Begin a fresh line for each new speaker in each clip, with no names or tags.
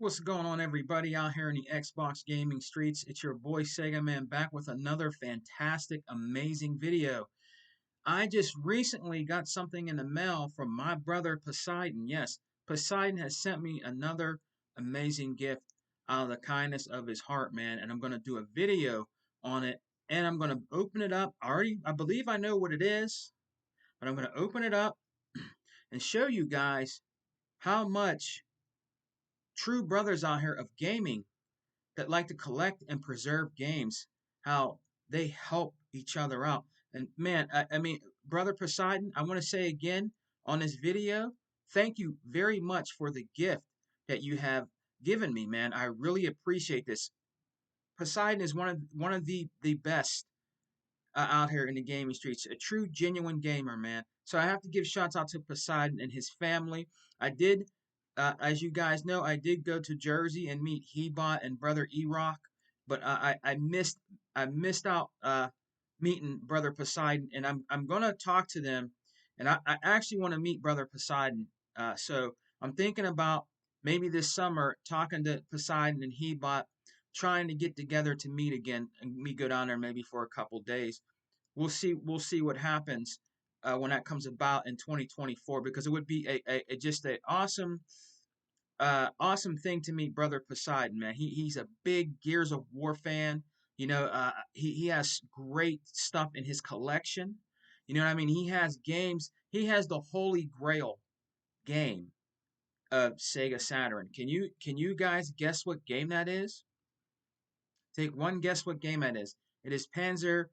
What's going on, everybody out here in the Xbox gaming streets? It's your boy Sega Man back with another fantastic, amazing video. I just recently got something in the mail from my brother Poseidon. Yes, Poseidon has sent me another amazing gift out of the kindness of his heart, man. And I'm going to do a video on it. And I'm going to open it up. I believe I know what it is, but I'm going to open it up and show you guys how much true brothers out here of gaming that like to collect and preserve games, how they help each other out. And man, I mean, Brother Poseidon, I want to say again on this video, thank you very much for the gift that you have given me, man. I really appreciate this. Poseidon is one of the best out here in the gaming streets, a true, genuine gamer, man. So I have to give shouts out to Poseidon and his family. I did, as you guys know, I did go to Jersey and meet Hebot and Brother E-Rock, but I missed out meeting Brother Poseidon, and I'm gonna talk to them, and I actually want to meet Brother Poseidon. So I'm thinking about maybe this summer talking to Poseidon and Hebot, trying to get together to meet again and me go down there maybe for a couple days. We'll see what happens when that comes about in 2024, because it would be a just a awesome thing to meet Brother Poseidon, man. He's a big Gears of War fan. He has great stuff in his collection. You know what I mean? He has games. He has the Holy Grail game of Sega Saturn. Can you guys guess what game that is? Take one guess what game that is. It is Panzer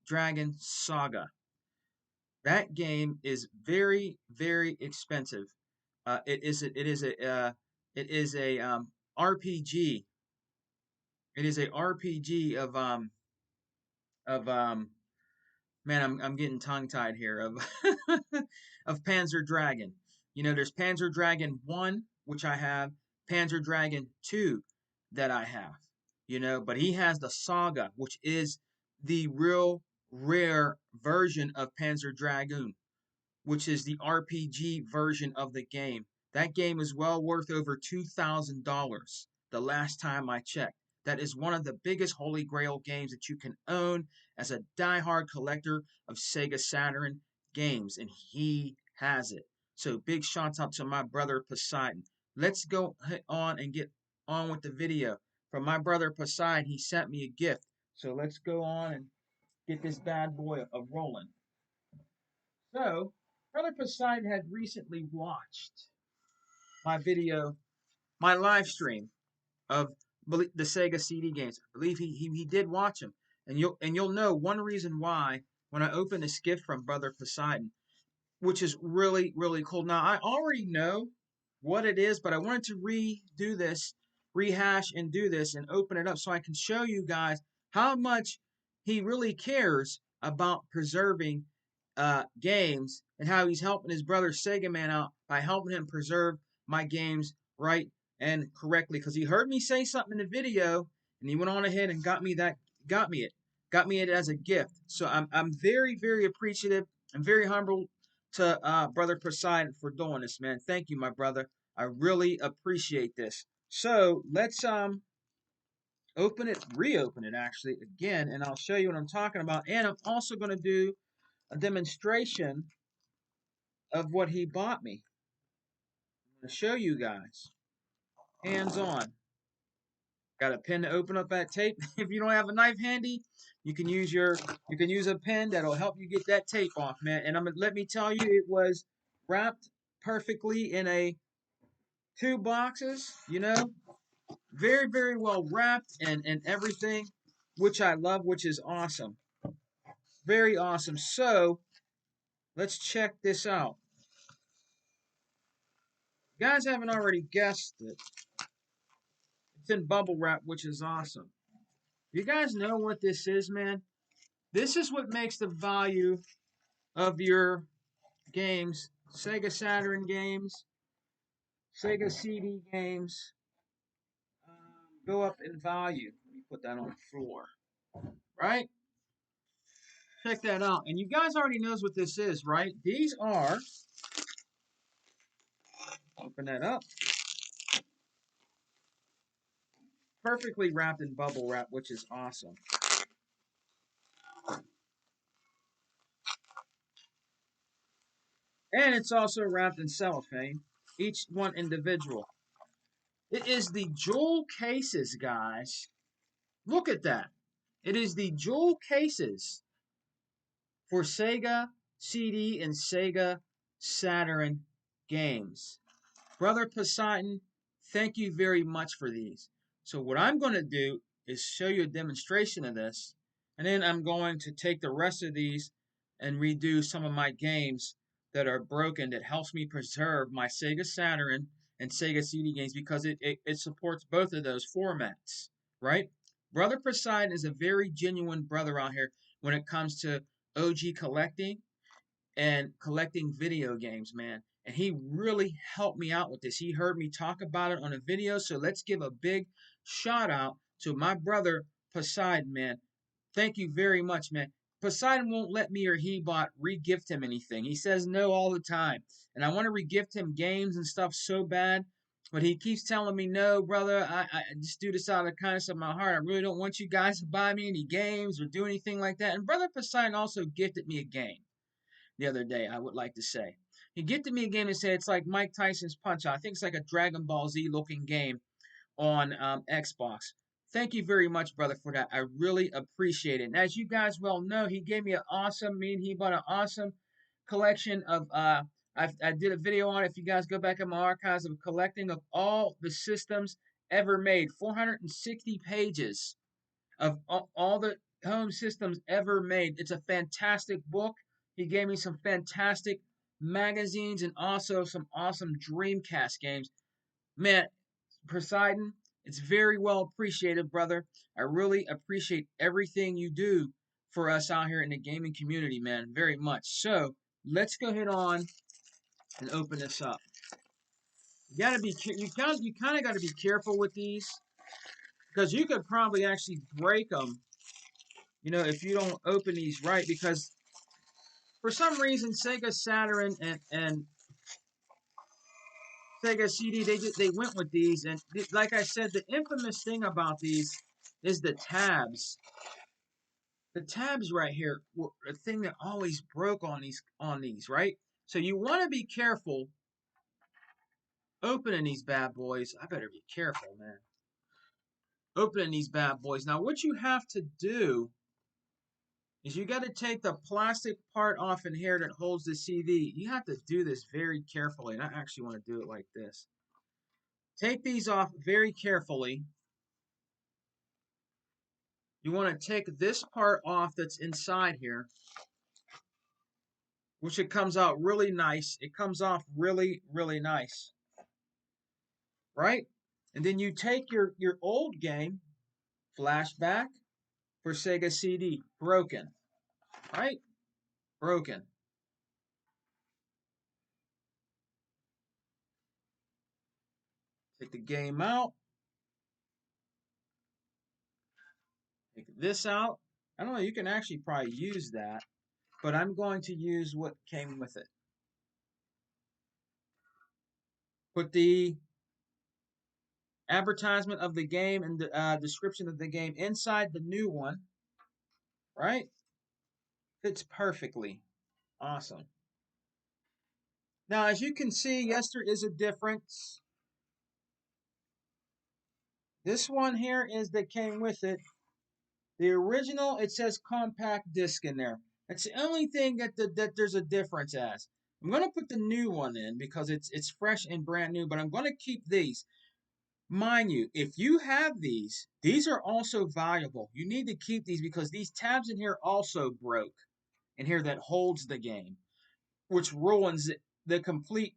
Dragon Saga. That game is very, very expensive. It is a RPG. It is a RPG of man, I'm getting tongue tied here of of Panzer Dragon. There's Panzer Dragon 1, which I have, Panzer Dragon 2 that I have. But he has the Saga, which is the real rare version of Panzer Dragoon, which is the RPG version of the game. That game is well worth over $2,000 the last time I checked. That is one of the biggest Holy Grail games that you can own as a die-hard collector of Sega Saturn games, and he has it. So big shouts out to my brother Poseidon. Let's go on and get on with the video. From my brother Poseidon, he sent me a gift. So let's go on and get this bad boy a rolling. So, Brother Poseidon had recently watched my video, my live stream of the Sega CD games. I believe he did watch them, and you'll know one reason why when I open this gift from Brother Poseidon, which is really really cool. Now I already know what it is, but I wanted to redo this, rehash and do this, and open it up so I can show you guys how much he really cares about preserving games, and how he's helping his brother Sega Man out by helping him preserve my games right and correctly. Because he heard me say something in the video, and he went on ahead and got me it as a gift. So I'm very very appreciative. I'm very humble to Brother Poseidon for doing this, man. Thank you, my brother. I really appreciate this. So let's reopen it actually again, and I'll show you what I'm talking about. And I'm also going to do a demonstration of what he bought me. I'm going to show you guys, hands on. Got a pen to open up that tape. If you don't have a knife handy, you can use a pen that'll help you get that tape off, man. And let me tell you, it was wrapped perfectly in a 2 boxes. Very very well wrapped and everything, which I love, which is awesome, very awesome. So let's check this out. You guys haven't already guessed it. It's in bubble wrap, which is awesome. You guys know what this is, man? This is what makes the value of your games, Sega Saturn games, Sega CD games, go up in value. Let me put that on the floor. Right? Check that out. And you guys already knows what this is, right? These are, open that up. perfectly wrapped in bubble wrap, which is awesome. And it's also wrapped in cellophane, each one individual. It is the jewel cases, guys. Look at that. It is the jewel cases for Sega CD and Sega Saturn games. Brother Poseidon, thank you very much for these. So what I'm going to do is show you a demonstration of this, and then I'm going to take the rest of these and redo some of my games that are broken that helps me preserve my Sega Saturn and Sega CD games because it supports both of those formats, right? Brother Poseidon is a very genuine brother out here when it comes to OG collecting and collecting video games, man. And he really helped me out with this. He heard me talk about it on a video. So let's give a big shout out to my brother Poseidon, man. Thank you very much, man. Poseidon won't let me or he bot re-gift him anything. He says no all the time. And I want to re-gift him games and stuff so bad. But he keeps telling me, no, brother, I just do this out of the kindness of my heart. I really don't want you guys to buy me any games or do anything like that. And Brother Poseidon also gifted me a game the other day, I would like to say. He gifted me a game and said it's like Mike Tyson's Punch Out. I think it's like a Dragon Ball Z looking game on Xbox. Thank you very much, brother, for that. I really appreciate it. And as you guys well know, he gave me an awesome, he bought an awesome collection of, I did a video on it. If you guys go back in my archives of collecting of all the systems ever made, 460 pages of all the home systems ever made. It's a fantastic book. He gave me some fantastic magazines and also some awesome Dreamcast games. Man, Poseidon, it's very well appreciated, brother. I really appreciate everything you do for us out here in the gaming community, man, very much. So let's go ahead on and open this up. You gotta be you kind of got to be careful with these because you could probably actually break them, if you don't open these right, because for some reason Sega Saturn and Sega CD they went with these, and like I said, the infamous thing about these is the tabs. The tabs right here were a thing that always broke on these, right? So you want to be careful opening these bad boys. I better be careful, man. Opening these bad boys. Now what you have to do is you got to take the plastic part off in here that holds the CD. You have to do this very carefully, and I actually want to do it like this. Take these off very carefully. You want to take this part off that's inside here, which it comes out really nice. It comes off really, really nice, right? And then you take your old game, Flashback for Sega CD, broken, right? Broken. Take the game out. Take this out. I don't know, you can actually probably use that, but I'm going to use what came with it. Put the advertisement of the game and the description of the game inside the new one, right? Fits perfectly. Awesome. Now, as you can see, yes, there is a difference. This one here is that came with it. The original, it says compact disc in there. That's the only thing that there's a difference as. I'm going to put the new one in because it's fresh and brand new, but I'm going to keep these. Mind you, if you have these are also valuable. You need to keep these because these tabs in here also broke in here that holds the game, which ruins the complete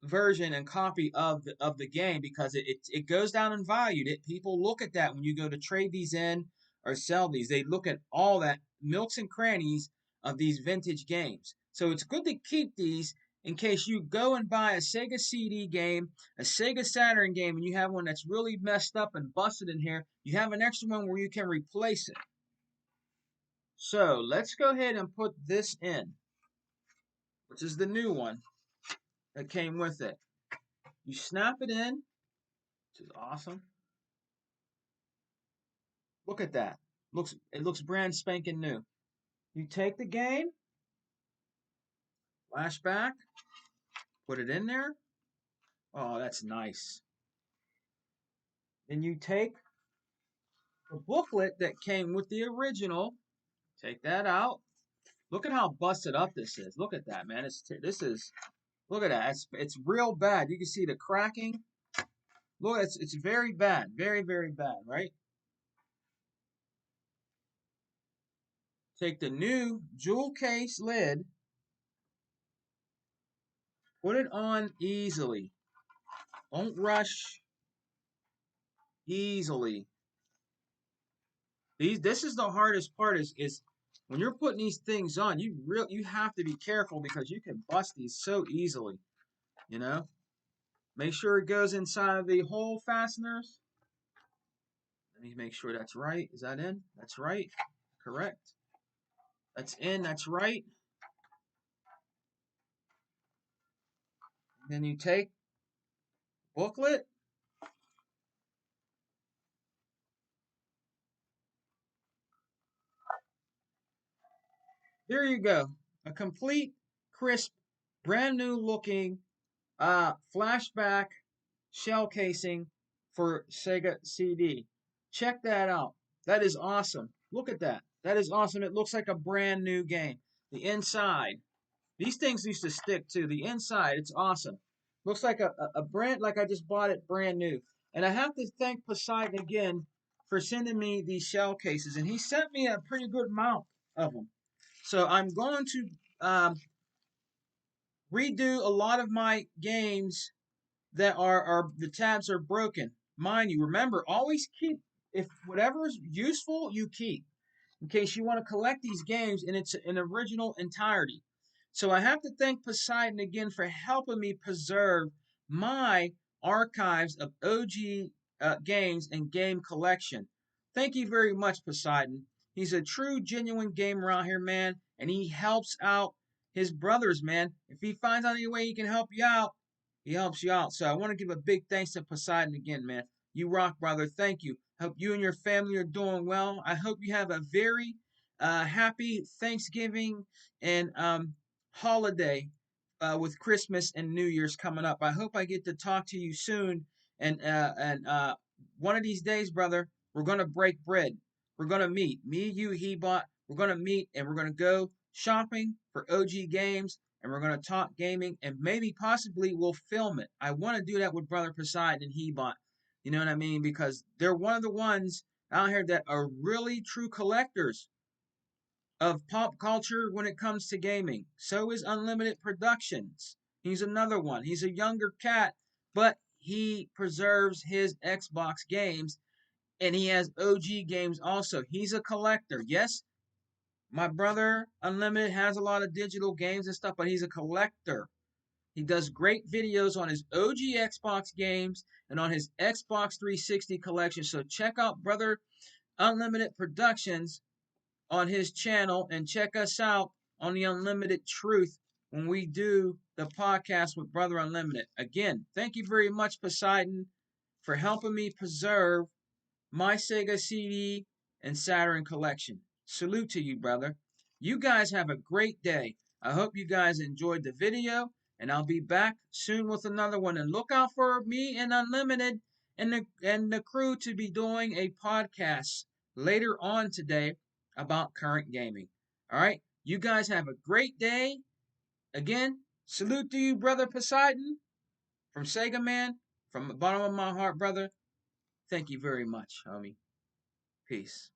version and copy of the game because it goes down in value. People look at that when you go to trade these in or sell these. They look at all that milks and crannies of these vintage games. So it's good to keep these in case you go and buy a Sega CD game, a Sega Saturn game, and you have one that's really messed up and busted in here. You have an extra one where you can replace it. So let's go ahead and put this in, which is the new one that came with it. You snap it in, which is awesome. Look at that. It looks brand spanking new. You take the game, flashback, put it in there. Oh, that's nice. Then you take the booklet that came with the original, take that out. Look at how busted up this is. Look at that, man. This is look at that. It's real bad. You can see the cracking. Look, it's very bad, very bad, right? Take the new jewel case lid, put it on easily. Don't rush. Easily. This is the hardest part is when you're putting these things on, you have to be careful because you can bust these so easily, you know? Make sure it goes inside of the hole fasteners. Let me make sure that's right. Is that in? That's right. Correct. That's in. That's right. Then you take booklet. There you go. A complete, crisp, brand new looking flashback shell casing for Sega CD. Check that out. That is awesome. Look at that. That is awesome. It looks like a brand new game. The inside. These things used to stick too. The inside, it's awesome. Looks like a brand, like I just bought it brand new. And I have to thank Poseidon again for sending me these shell cases. And he sent me a pretty good amount of them. So I'm going to redo a lot of my games that are the tabs are broken. Mind you, remember, always keep if whatever is useful, you keep in case you want to collect these games in its an original entirety. So I have to thank Poseidon again for helping me preserve my archives of OG games and game collection. Thank you very much, Poseidon. He's a true, genuine gamer out here, man, and he helps out his brothers, man. If he finds out any way he can help you out, he helps you out. So I want to give a big thanks to Poseidon again, man. You rock, brother. Thank you. Hope you and your family are doing well. I hope you have a very happy Thanksgiving and holiday with Christmas and New Year's coming up. I hope I get to talk to you soon. And one of these days, brother, we're gonna break bread. We're gonna meet. Me, you, Hebot. We're gonna meet and we're gonna go shopping for OG games and we're gonna talk gaming and maybe possibly we'll film it. I want to do that with brother Poseidon and Hebot. You know what I mean? Because they're one of the ones out here that are really true collectors of pop culture when it comes to gaming. So is Unlimited Productions. He's another one. He's a younger cat, but he preserves his Xbox games and he has OG games also. He's a collector. Yes, my brother Unlimited has a lot of digital games and stuff, but he's a collector. He does great videos on his OG Xbox games and on his Xbox 360 collection. So check out Brother Unlimited Productions on his channel and check us out on the Unlimited Truth when we do the podcast with Brother Unlimited. Again, thank you very much, Poseidon, for helping me preserve my Sega CD and Saturn collection. Salute to you, brother. You guys have a great day. I hope you guys enjoyed the video, and I'll be back soon with another one. And look out for me and Unlimited and the crew to be doing a podcast later on today about current gaming. All right, you guys have a great day. Again, salute to you, brother Poseidon, from Sega Man, from the bottom of my heart, brother. Thank you very much, homie. Peace.